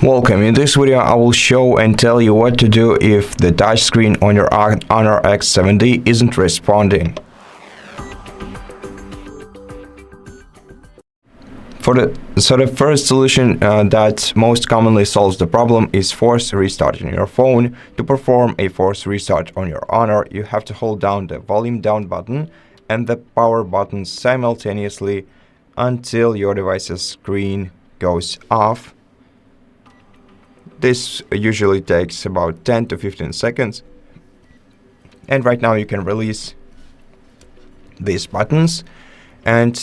Welcome. In this video I will show and tell you what to do if the touchscreen on your HONOR X7d isn't responding. The first solution that most commonly solves the problem is force restarting your phone. To perform a force restart on your HONOR, you have to hold down the volume down button and the power button simultaneously until your device's screen goes off. This usually takes about 10 to 15 seconds. And right now you can release these buttons. And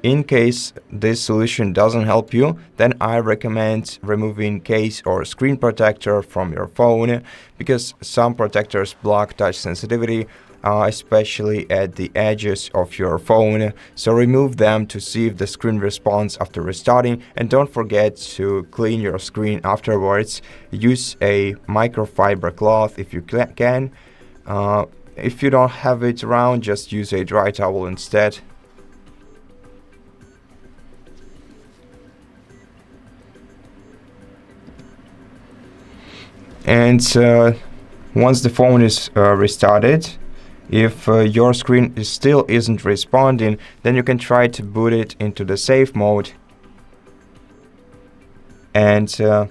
in case this solution doesn't help you, then I recommend removing case or screen protector from your phone, because some protectors block touch sensitivity, especially at the edges of your phone. So remove them to see if the screen responds after restarting, and don't forget to clean your screen afterwards. Use a microfiber cloth if you can. If you don't have it around, just use a dry towel instead. And once the phone is restarted, if your screen still isn't responding, then you can try to boot it into the safe mode. And to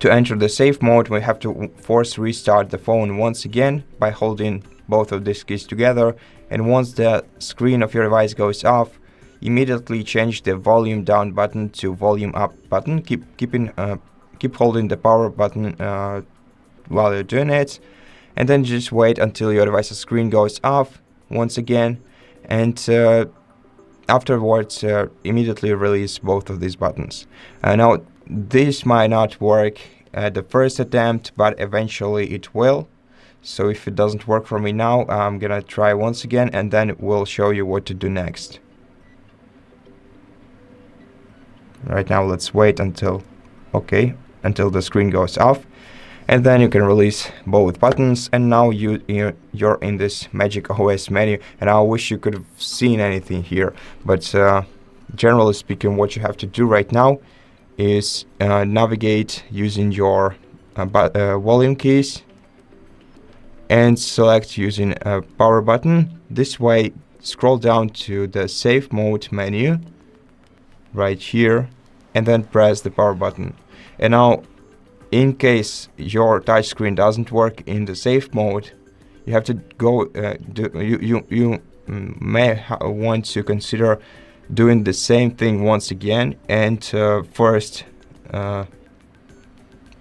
enter the safe mode, we have to force restart the phone once again by holding both of these keys together. And once the screen of your device goes off, immediately change the volume down button to volume up button. Keep holding the power button while you're doing it, and then just wait until your device's screen goes off once again, and afterwards immediately release both of these buttons. Now this might not work at the first attempt, but eventually it will. So if it doesn't work for me now, I'm gonna try once again, and then we'll show you what to do next. Right now let's wait until the screen goes off, and then you can release both buttons. And now you're in this Magic OS menu, and I wish you could have seen anything here, but generally speaking, what you have to do right now is navigate using your volume keys and select using a power button. This way, scroll down to the safe mode menu right here, and then press the power button. And now, in case your touchscreen doesn't work in the safe mode, you have to go. You may want to consider doing the same thing once again, and first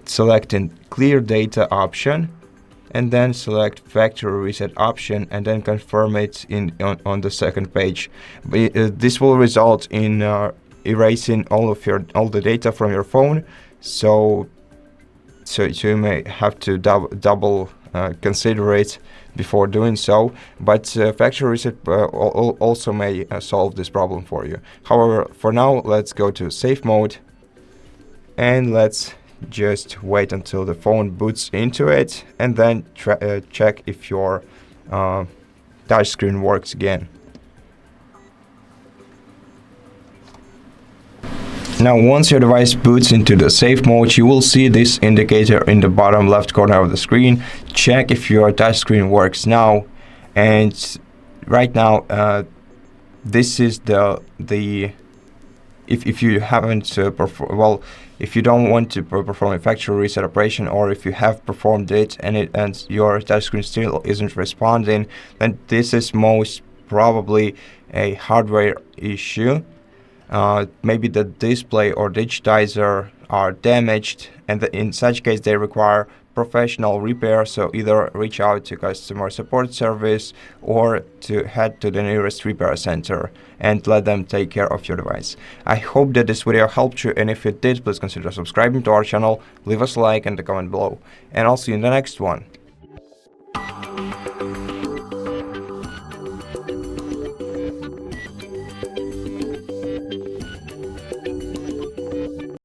selecting clear data option, and then select factory reset option, and then confirm it on the second page. This will result in erasing all the data from your phone. So you may have to double consider it before doing so, but factory reset also may solve this problem for you. However, for now, let's go to safe mode, and let's just wait until the phone boots into it, and then check if your touchscreen works again. Now, once your device boots into the safe mode, you will see this indicator in the bottom left corner of the screen. Check if your touchscreen works now. And right now, this is if you haven't if you don't want to perform a factory reset operation, or if you have performed it and your touchscreen still isn't responding, then this is most probably a hardware issue. Maybe the display or digitizer are damaged, and in such case they require professional repair. So either reach out to customer support service or to head to the nearest repair center and let them take care of your device. I hope that this video helped you, and if it did, please consider subscribing to our channel, leave us a like and a comment below, and I'll see you in the next one.